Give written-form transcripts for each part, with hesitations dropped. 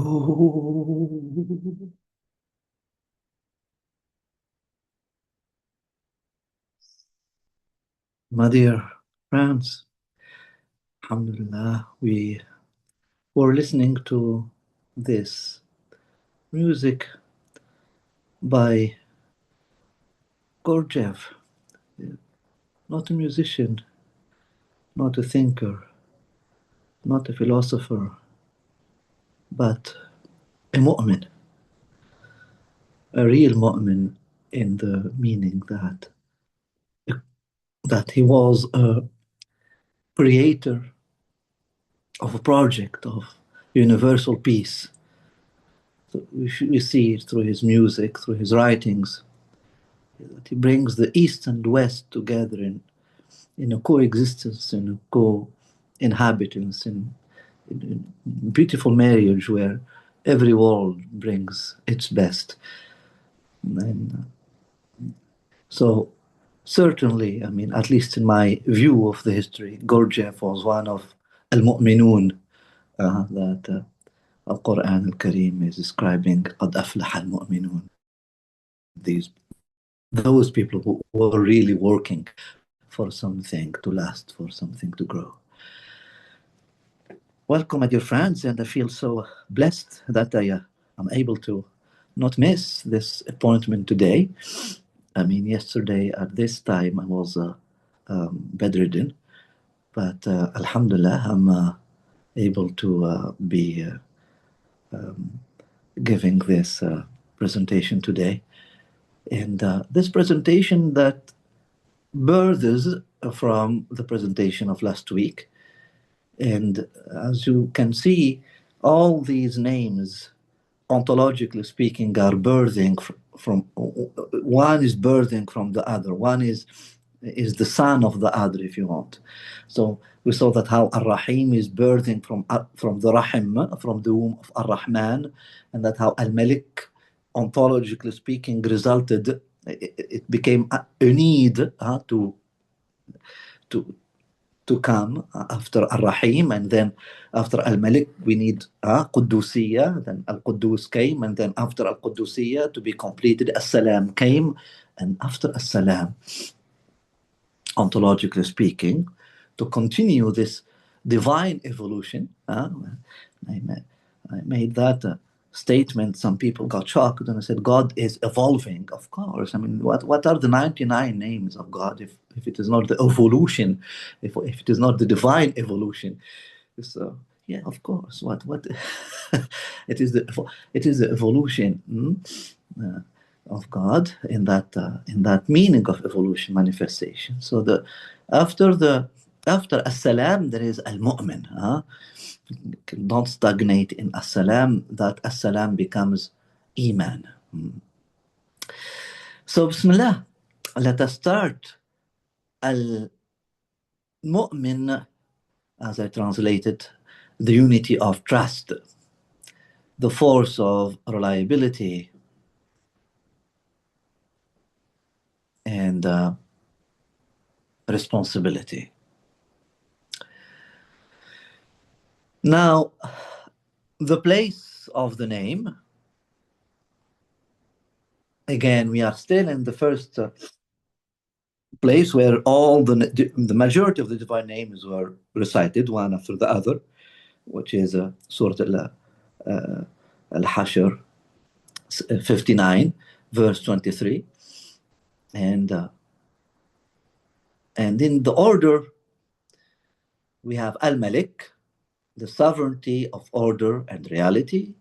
Oh, my dear friends, Alhamdulillah, we were listening to this music by Gurdjieff, not a musician, not a thinker, not a philosopher, but a mu'min, a real mu'min in the meaning that he was a creator of a project of universal peace. So we see it through his music, through his writings, that he brings the East and West together in a coexistence, in a co-inhabitance, in beautiful marriage where every world brings its best. And so certainly, I mean, at least in my view of the history, Gurdjieff was one of Al-Mu'minun that Al-Quran Al-Kareem is describing قَدْ أَفْلَحَ الْمُؤْمِنُونَ. Those people who were really working for something to last, for something to grow. Welcome, my dear friends, and I feel so blessed that I am able to not miss this appointment today. I mean, yesterday at this time I was bedridden, but Alhamdulillah, I'm able to be giving this presentation today. And this presentation that births from the presentation of last week. And as you can see, all these names, ontologically speaking, are birthing from one is birthing from the other. One is the son of the other, if you want. So we saw that how Ar-Rahim is birthing from the Rahim, from the womb of Ar-Rahman, and that how Al-Malik, ontologically speaking, resulted. It became a need to come after Ar-Rahim, and then after Al-Malik we need Quddusiyya, then Al-Quddus came, and then after Al-Quddusiyya to be completed As-Salam came, and after As-Salam, ontologically speaking, to continue this divine evolution. I made that statement. Some people got shocked and I said, God is evolving. Of course. I mean, what are the 99 names of God if it is not the evolution, if it is not the divine evolution? So yeah, of course. What it is the evolution of God in that meaning of evolution manifestation. So after As-Salam there is Al-Mu'min. Don't stagnate in As-Salam. That As-Salam becomes Iman. So Bismillah, let us start. Al-Mu'min, as I translated, the unity of trust, the force of reliability, and responsibility. Now, the place of the name, again, we are still in the first place where all the majority of the divine names were recited one after the other, which is Surah Al-Hashr 59, verse 23. And in the order, we have Al-Malik, the sovereignty of order and reality.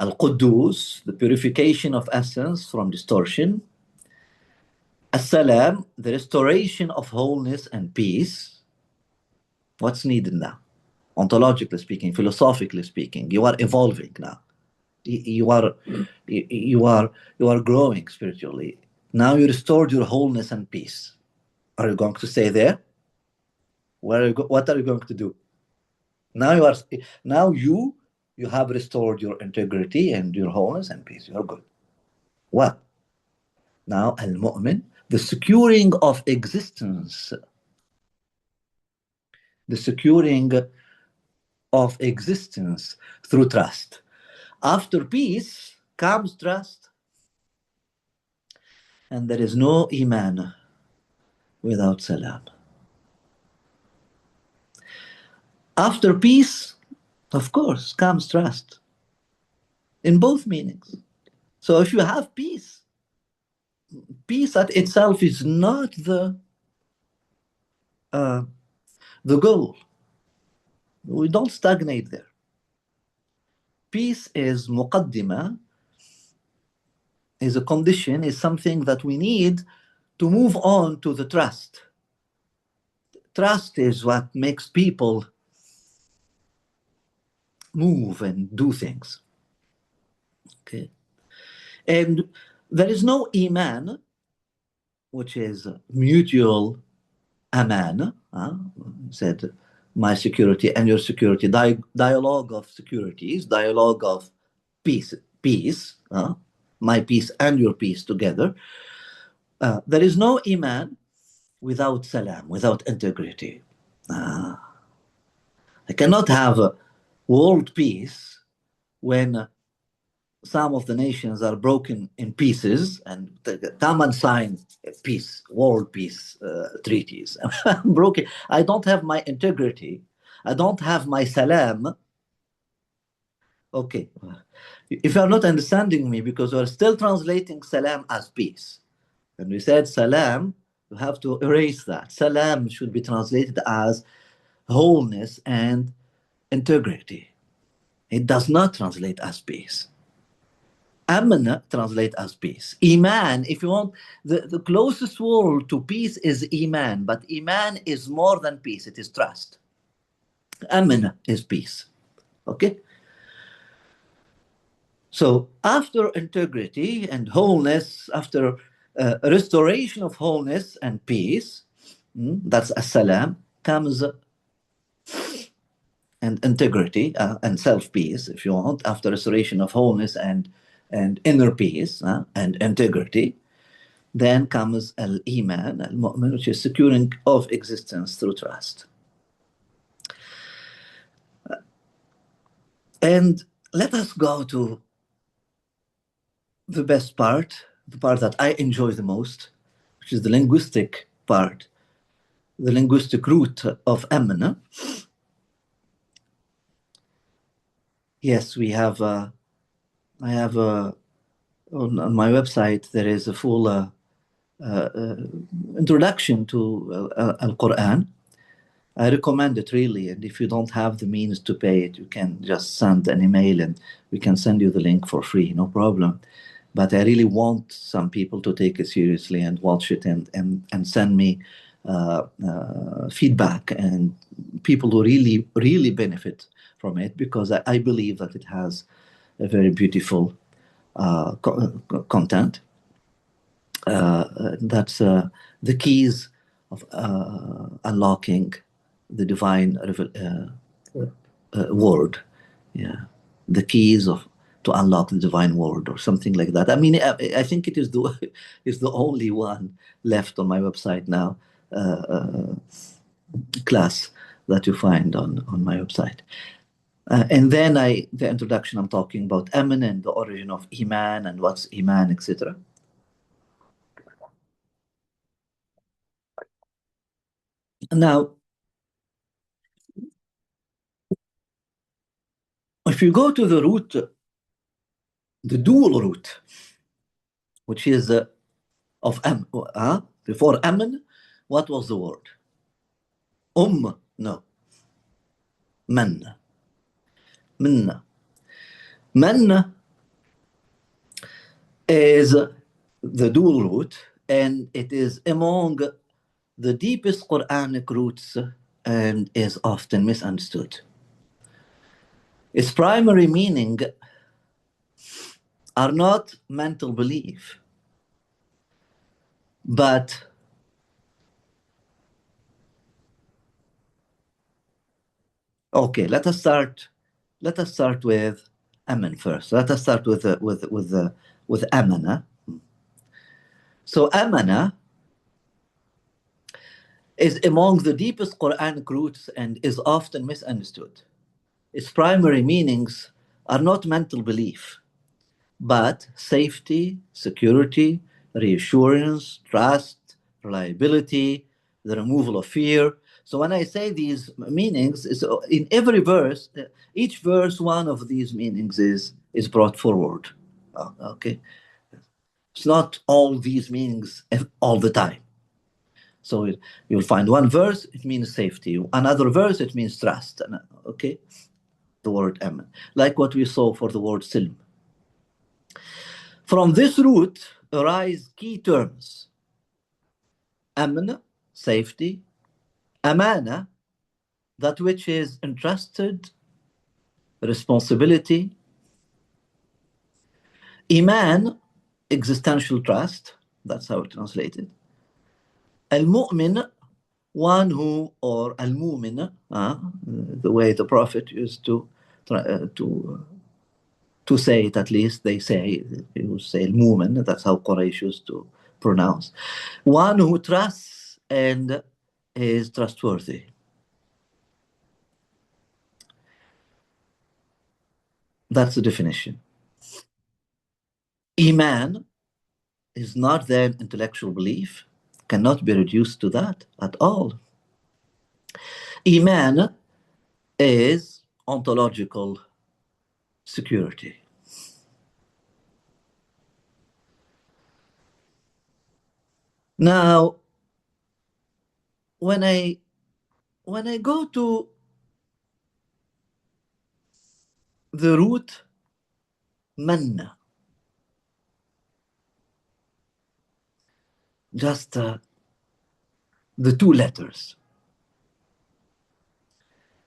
Al-Quddus, the purification of essence from distortion. As-Salam, the restoration of wholeness and peace. What's needed now? Ontologically speaking, philosophically speaking, you are evolving now. You are growing spiritually. Now you restored your wholeness and peace. Are you going to stay there? What are you going to do? Now you have restored your integrity and your wholeness and peace. You're good. What? Now Al-Mu'min, the securing of existence. The securing of existence through trust. After peace comes trust, and there is no iman without salam. After peace, of course, comes trust in both meanings. So if you have peace, peace at itself is not the goal. We don't stagnate there. Peace is muqaddima, is a condition, is something that we need to move on to the trust. Trust is what makes people move and do things. Okay. And there is no iman, which is mutual aman, said my security and your security, dialogue of securities, dialogue of peace, my peace and your peace together. There is no iman without salam, without integrity. I cannot have a world peace when some of the nations are broken in pieces and come and sign peace, world peace treaties. I'm broken. I don't have my integrity. I don't have my salam. Okay. If you're not understanding me, because we're still translating salam as peace. And we said salam, you have to erase that. Salam should be translated as wholeness and integrity. It does not translate as peace. Amna translate as peace. Iman, if you want, the closest word to peace is Iman, but Iman is more than peace, it is trust. Amna is peace. Okay? So after integrity and wholeness, after restoration of wholeness and peace, that's as-salam, comes and integrity and self-peace, if you want, after restoration of wholeness and inner peace and integrity. Then comes Al-Iman, Al-Mu'min, which is securing of existence through trust. And let us go to the best part, the part that I enjoy the most, which is the linguistic part, the linguistic root of Amna. Yes, we have, I have on my website, there is a full introduction to Al-Quran. I recommend it really, and if you don't have the means to pay it, you can just send an email and we can send you the link for free, no problem. But I really want some people to take it seriously and watch it and send me feedback, and people who really benefit from it, because I believe that it has a very beautiful content. That's the keys of unlocking the divine word. Yeah, the keys to unlock the divine word, or something like that. I mean, I think it is the only one left on my website now, class that you find on my website. And then the introduction, I'm talking about Aman and the origin of Iman and what's Iman, etc. Now, if you go to the root, the dual root, which is of before Aman, what was the word? No. Man. Minna. Man is the dual root, and it is among the deepest Quranic roots and is often misunderstood. Its primary meaning are not mental belief, but okay, let us start with Aman first. Let us start with Amana. So Amana is among the deepest Quranic roots and is often misunderstood. Its primary meanings are not mental belief, but safety, security, reassurance, trust, reliability, the removal of fear. So when I say these meanings, it's in every verse, each verse, one of these meanings is brought forward. Okay, it's not all these meanings all the time. So you'll find one verse, it means safety. Another verse, it means trust. Okay, the word aman, like what we saw for the word silm. From this root arise key terms: amn, safety; amana, that which is entrusted, responsibility; iman, existential trust. That's how it's translated. Al-Mu'min, one who, or Al-Mu'min, the way the Prophet used to try, to say it, at least they say, he would say Al-Mu'min, that's how Quraysh used to pronounce. One who trusts and is trustworthy. That's the definition. Iman is not then intellectual belief, cannot be reduced to that at all. Iman is ontological security. Now, when I go to the root man, just the two letters.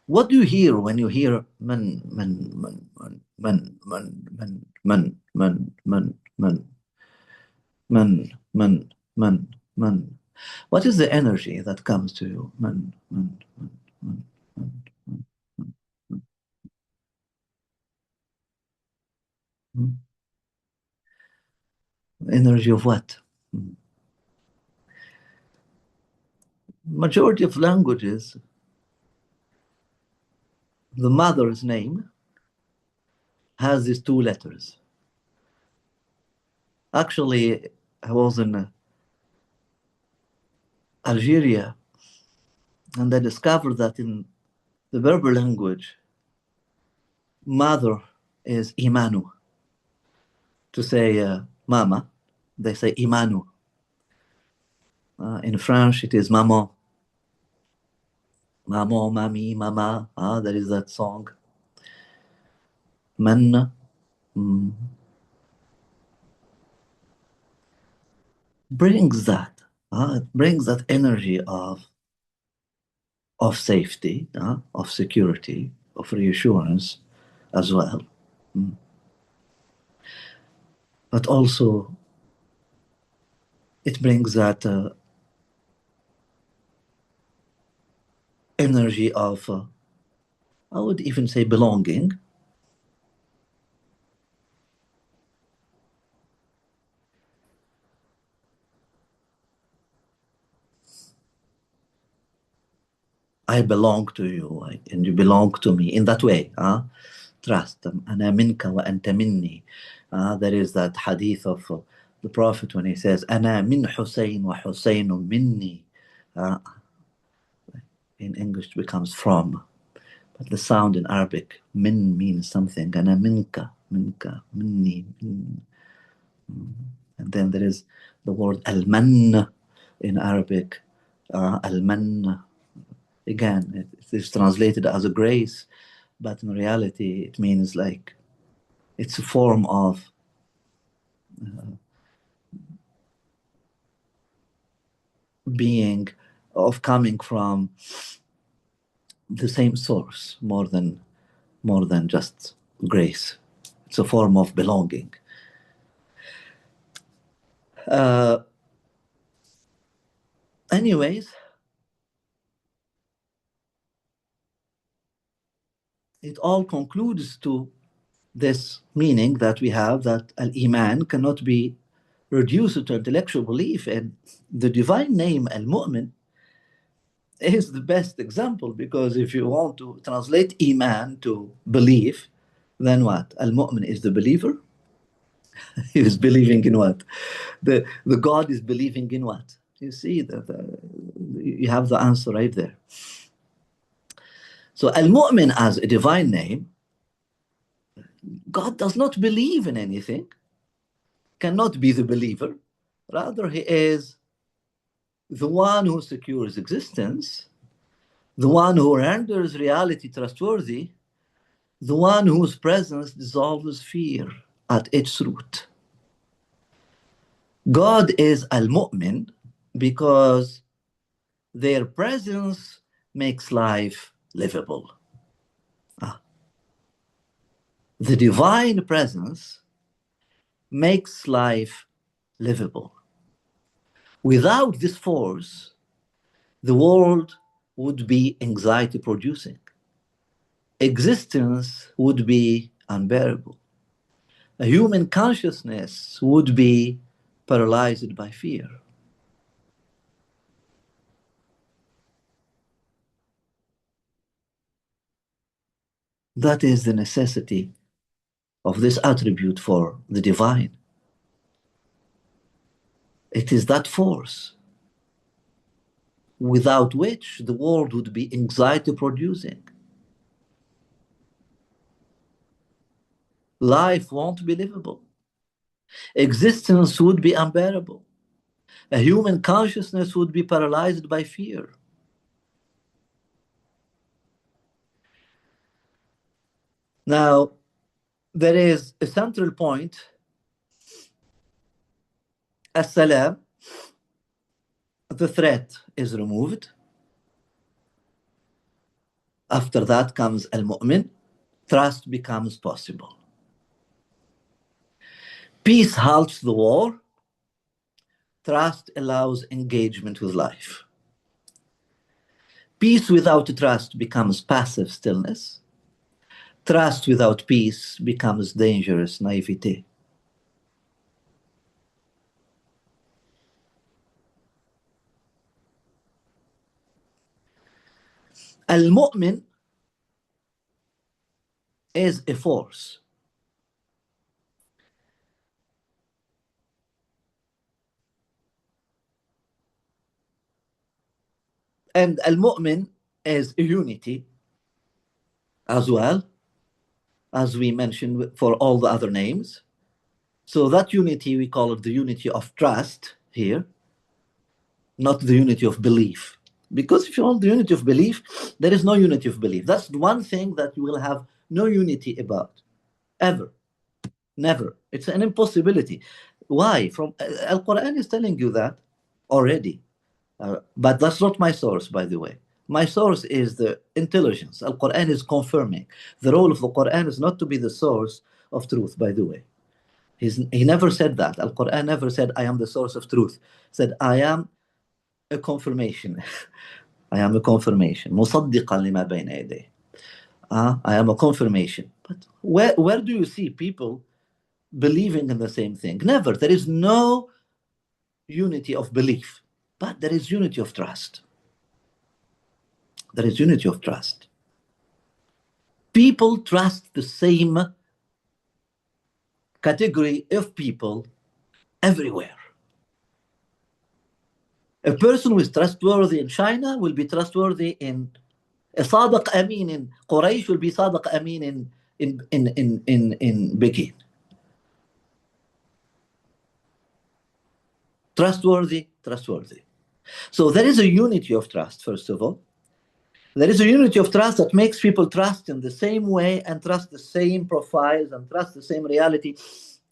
What do you hear when you hear man, man, man, man, man, man, man, man, man, man, man, man, man, man? What is the energy that comes to you? Man, man, man, man, man, man, man, man. Hmm? Energy of what? Majority of languages, the mother's name has these two letters. Actually, I was in Algeria, and I discovered that in the Berber language, mother is Imanu. To say mama, they say Imanu. In French, it is maman. Maman, mami, mama. There is that song. Man brings that. It brings that energy of safety, of security, of reassurance as well. But also, it brings that energy of, I would even say, belonging. I belong to you, and you belong to me in that way. Trust. أنا منك وأنت مني. There is that hadith of the Prophet when he says, أنا من حسين وحسين مني. In English, it becomes from. But the sound in Arabic, min means something. أنا منك, منك, مني. And then there is the word al-man in Arabic. Al-man, again, it is translated as a grace, but in reality, it means like it's a form of being, of coming from the same source, more than just grace. It's a form of belonging. Anyways, it all concludes to this meaning that we have, that al-Iman cannot be reduced to intellectual belief, and the divine name Al-Mu'min is the best example, because if you want to translate Iman to belief, Then what? Al-Mu'min is the believer. He is believing in what? The God is believing in what? You see, you have the answer right there. So Al-Mu'min as a divine name, God does not believe in anything, cannot be the believer. Rather, he is the one who secures existence, the one who renders reality trustworthy, the one whose presence dissolves fear at its root. God is Al-Mu'min because their presence makes life livable. Ah, the divine presence makes life livable. Without this force, the world would be anxiety producing. Existence would be unbearable. A human consciousness would be paralyzed by fear. That is the necessity of this attribute for the divine. It is that force without which the world would be anxiety producing. Life won't be livable. Existence would be unbearable. A human consciousness would be paralyzed by fear. Now, there is a central point. As-salam, the threat is removed. After that comes Al-Mu'min, trust becomes possible. Peace halts the war, trust allows engagement with life. Peace without trust becomes passive stillness. Trust without peace becomes dangerous naivete. Al-Mu'min is a force. And Al-Mu'min is a unity as well, as we mentioned for all the other names. So that unity, we call it the unity of trust here, not the unity of belief. Because if you want the unity of belief, there is no unity of belief. That's one thing that you will have no unity about, ever, never. It's an impossibility. Why? From Al-Quran is telling you that already. But that's not my source, by the way. My source is the intelligence. Al-Quran is confirming. The role of the Quran is not to be the source of truth, by the way. He never said that. Al-Quran never said, I am the source of truth. He said, I am a confirmation. I am a confirmation. مصدقا لما بين يديه. I am a confirmation. But where do you see people believing in the same thing? Never. There is no unity of belief, but there is unity of trust. There is unity of trust. People trust the same category of people everywhere. A person who is trustworthy in China will be trustworthy in a Sadiq Amin in Quraysh will be Sadiq Amin in Beijing. Trustworthy, trustworthy. So there is a unity of trust, first of all. There is a unity of trust that makes people trust in the same way and trust the same profiles and trust the same reality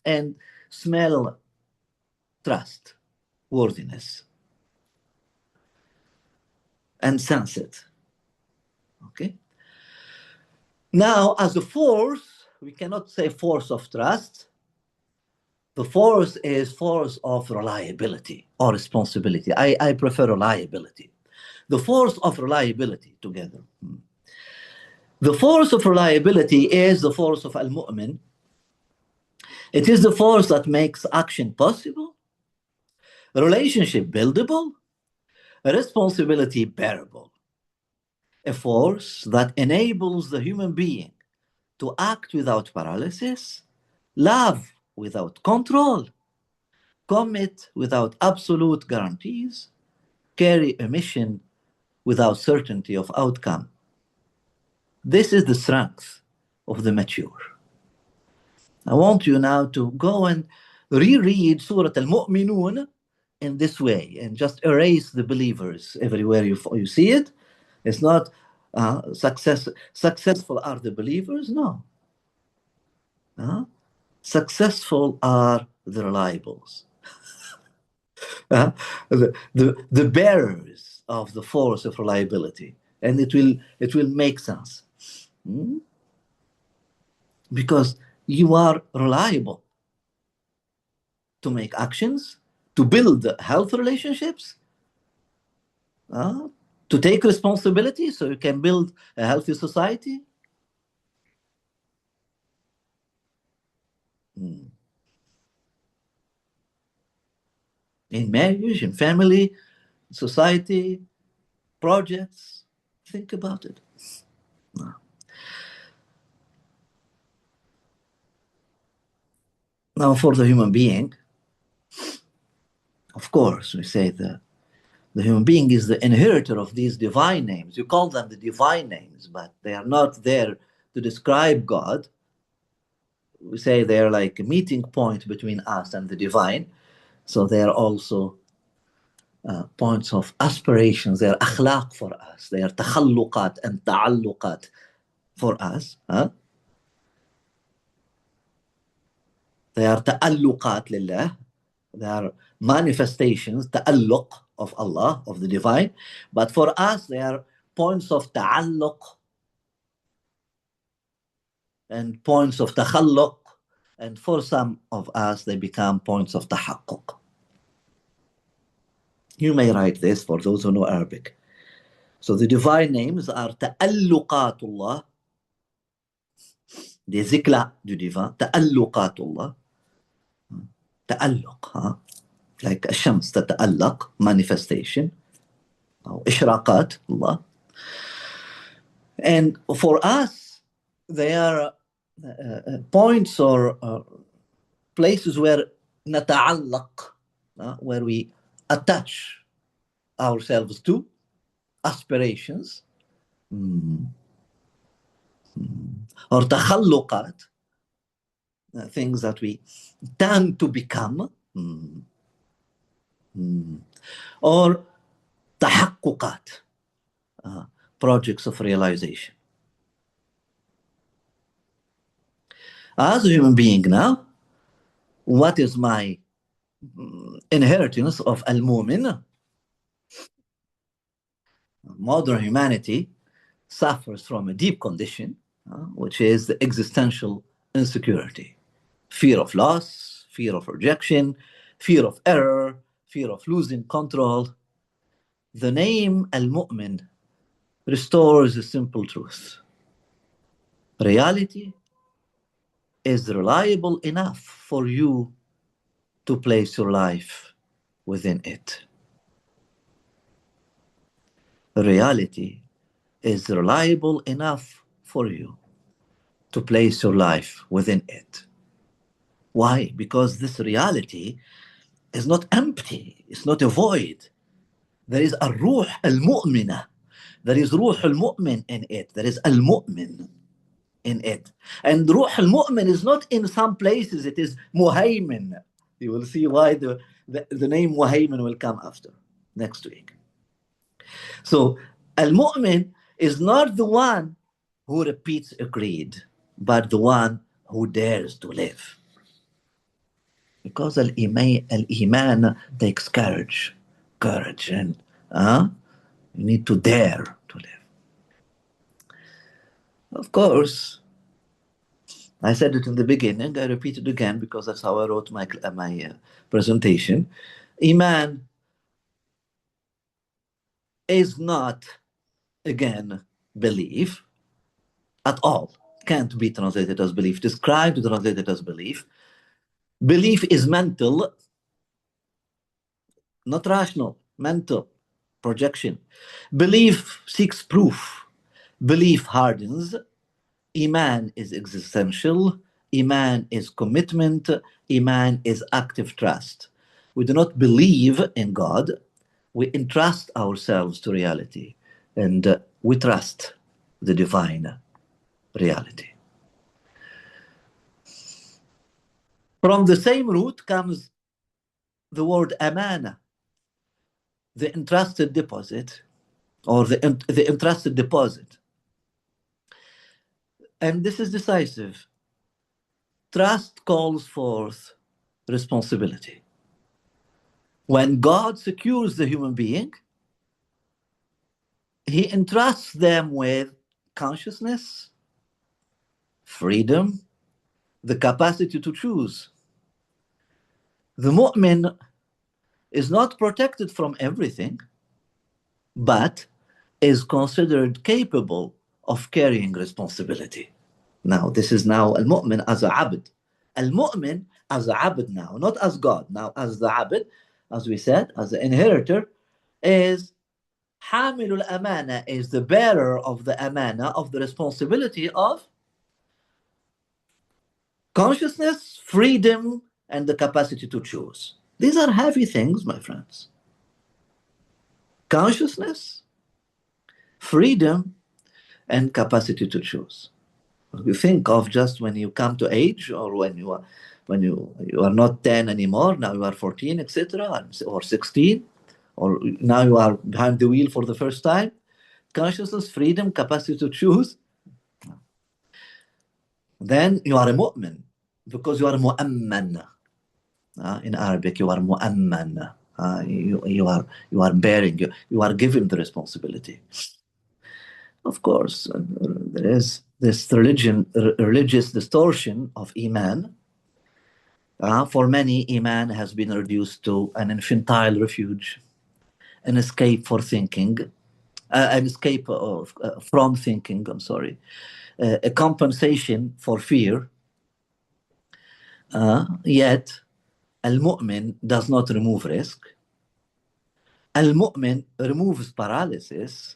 and smell trust, worthiness, and sense it. Okay? Now, as a force, we cannot say force of trust. The force is force of reliability or responsibility. I prefer reliability. The force of reliability together. The force of reliability is the force of Al-Mu'min. It is the force that makes action possible, relationship buildable, responsibility bearable. A force that enables the human being to act without paralysis, love without control, commit without absolute guarantees, carry a mission without certainty of outcome. This is the strength of the mature. I want you now to go and reread Surah Al-Mu'minun in this way and just erase the believers everywhere you see it. It's not successful are the believers, no. Successful are the reliables. The bearers of the force of reliability, and it will make sense. Because you are reliable to make actions, to build health relationships, to take responsibility so you can build a healthy society. In marriage, in family, society, projects. Think about it. Now, for the human being, of course, we say the human being is the inheritor of these divine names. You call them the divine names, but they are not there to describe God. We say they're like a meeting point between us and the divine. So they are also points of aspirations. They are akhlaq for us. They are takhalluqat and ta'alluqat for us. They are ta'alluqat lillah. They are manifestations, ta'alluq of Allah, of the divine. But for us, they are points of ta'alluq and points of takhalluq. And for some of us, they become points of tahaqquq. You may write this for those who know Arabic. So the divine names are ta'alluqatullah, des éclats du divin, ta'alluqatullah, ta'alluq, like الشمس تتألق, manifestation, أو إشراقات Allah. And for us, they are points or places where نتعلق, where we attach ourselves to, aspirations, or takhalluqat, things that we tend to become, or tahaqquqat, projects of realization. As a human being now, what is my inheritance of Al-Mu'min? Modern humanity suffers from a deep condition, which is the existential insecurity. Fear of loss, fear of rejection, fear of error, fear of losing control. The name Al-Mu'min restores a simple truth. Reality is reliable enough for you to place your life within it. Reality is reliable enough for you to place your life within it. Why? Because this reality is not empty. It's not a void. There is a ruh al-mu'minah. There is ruh al-mu'min in it. There is al-mu'min in it. And ruh al-mu'min is not in some places. It is muhaymin. You will see why the name muhaymin will come after next week. So al-mu'min is not the one who repeats a creed, but the one who dares to live. Because al-iman takes courage, and you need to dare to live. Of course, I said it in the beginning, I repeat it again because that's how I wrote my presentation. Iman is not, again, belief at all. Can't be translated as belief. Described, translated as belief. Belief is mental, not rational, mental projection. Belief seeks proof. Belief hardens. Iman is existential. Iman is commitment. Iman is active trust. We do not believe in God. We entrust ourselves to reality. And we trust the divine reality. From the same root comes the word amana, the entrusted deposit, or the entrusted deposit. And this is decisive. Trust calls forth responsibility. When God secures the human being, he entrusts them with consciousness, freedom, the capacity to choose. The mu'min is not protected from everything, but is considered capable of carrying responsibility. Now, this is now Al-Mu'min as a abd. Al-Mu'min as a abd now, not as God. Now, as the abd, as we said, as the inheritor, is Hamilul Amana, is the bearer of the Amana, of the responsibility of consciousness, freedom, and the capacity to choose. These are heavy things, my friends. Consciousness, freedom, and capacity to choose. You think of just when you come to age, or when you are not 10 anymore, now you are 14, etc., or 16, or now you are behind the wheel for the first time. Consciousness, freedom, capacity to choose. Then you are a mu'min, because you are mu'amman. In Arabic, you are mu'amman. You are bearing, you are given the responsibility. Of course, there is this religious distortion of Iman. For many, Iman has been reduced to an infantile refuge, an escape for thinking, an escape from thinking, I'm sorry, a compensation for fear. Yet, Al-Mu'min does not remove risk. Al-Mu'min removes paralysis.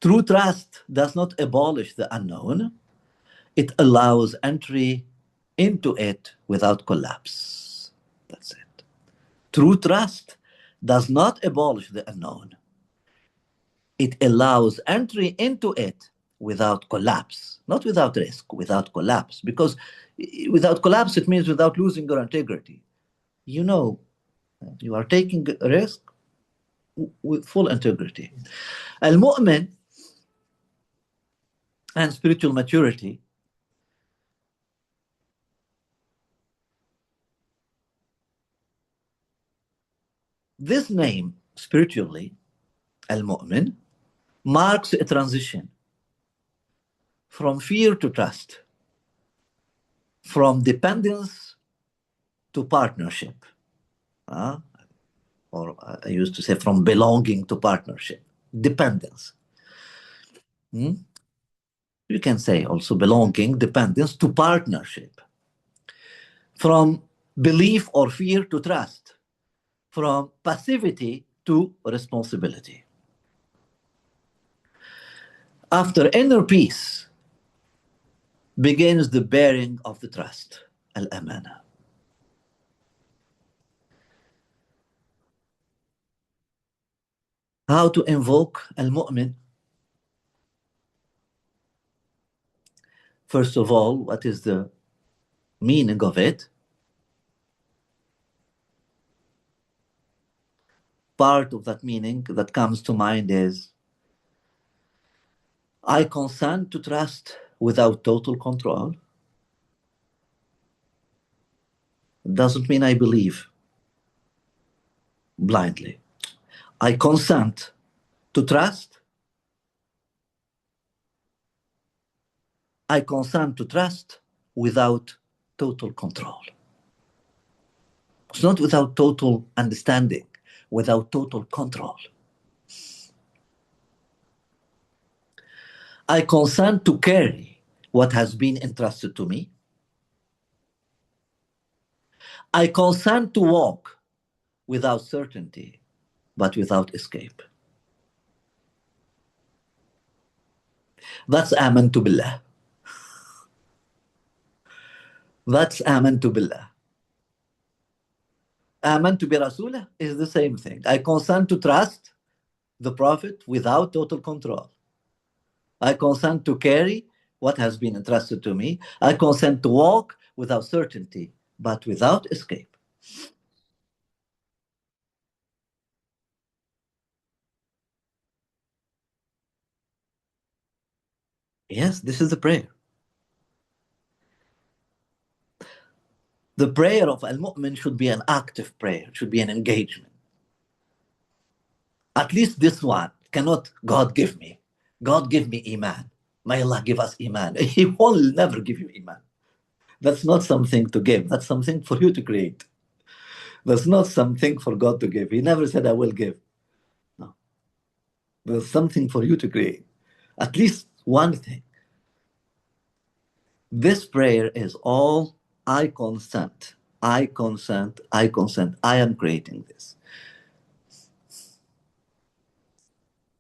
True trust does not abolish the unknown. It allows entry into it without collapse. That's it. True trust does not abolish the unknown. It allows entry into it without collapse, not without risk, without collapse. Because without collapse, it means without losing your integrity. You know, you are taking a risk with full integrity. Al-Mu'min and spiritual maturity. This name, spiritually, Al-Mu'min, marks a transition from fear to trust, from dependence to partnership. Or I used to say from belonging to partnership, dependence. You can say also belonging, dependence to partnership. From belief or fear to trust, from passivity to responsibility. After inner peace begins the bearing of the trust, al-amana. How to invoke al-mu'min? First of all, what is the meaning of it? Part of that meaning that comes to mind is, I consent to trust without total control. It doesn't mean I believe blindly. I consent to trust. I consent to trust without total control. It's not without total understanding, without total control. I consent to carry what has been entrusted to me. I consent to walk without certainty, but without escape. That's amantu billah. That's amantu billah. Amantu bi rasulah is the same thing. I consent to trust the Prophet without total control. I consent to carry what has been entrusted to me. I consent to walk without certainty, but without escape. Yes, this is the prayer. The prayer of Al-Mu'min should be an active prayer, should be an engagement. At least this one cannot God give me. God give me Iman. May Allah give us Iman. He will never give you Iman. That's not something to give. That's something for you to create. That's not something for God to give. He never said, I will give. No. There's something for you to create. At least one thing. This prayer is all I consent. I consent. I consent. I am creating this.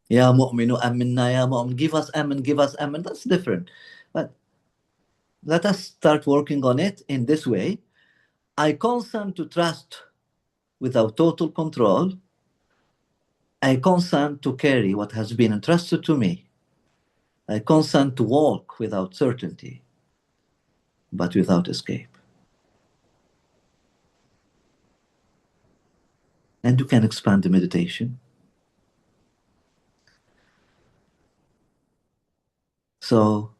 Ya mu'minu aminna, ya mu'min. Give us amen, give us amen. That's different. But let us start working on it in this way. I consent to trust without total control. I consent to carry what has been entrusted to me. I consent to walk without certainty, but without escape. And you can expand the meditation. So,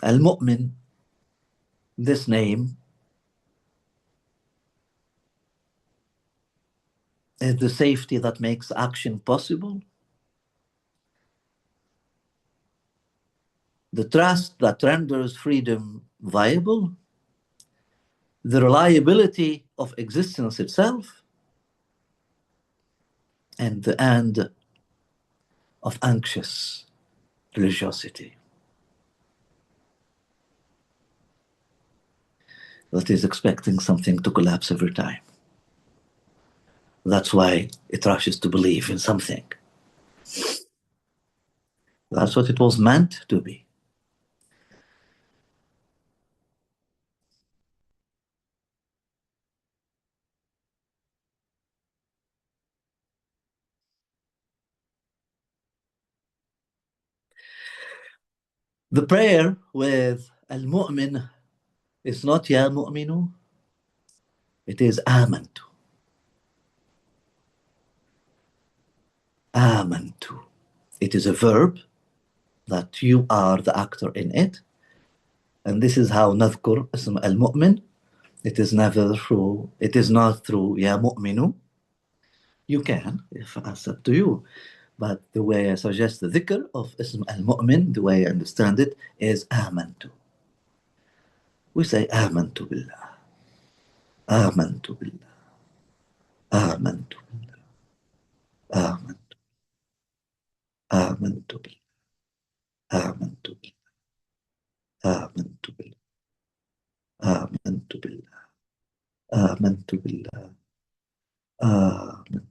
Al-Mu'min, this name, is the safety that makes action possible, the trust that renders freedom viable, the reliability of existence itself, and the end of anxious religiosity that is expecting something to collapse every time. That's why it rushes to believe in something. That's what it was meant to be. The prayer with Al-Mu'min is not Ya Mu'minu, it is Amantu. Amantu. It is a verb that you are the actor in it. And this is how نذكر اسم Al-Mu'min. It is never through, it is not through Ya Mu'minu. You can, if it's up to you. But the way I suggest the dhikr of Ism Al-Mu'min, the way I understand it, is Amantu. We say Amantu Billah. Amantu Billah. Amantu Billah. Amantu. Amantu Billah. Amantu Billah. Amantu Billah. Amantu Billah. Amantu Billah. Amantu.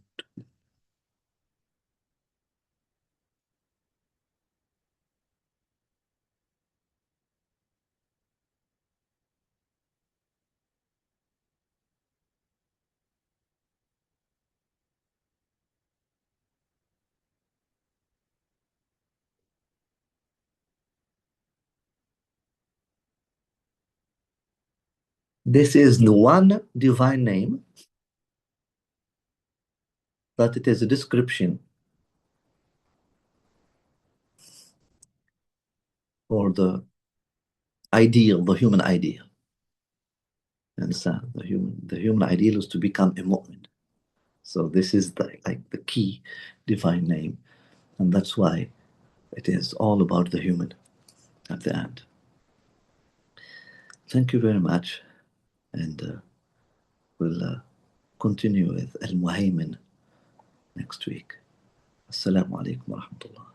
This is the one divine name that it is a description for the ideal, the human ideal. Understand? The human ideal is to become a mu'min. So this is the key divine name, and that's why it is all about the human at the end. Thank you very much, and we'll continue with Al-Muhaymin next week. Assalamu alaikum wa rahmatullah.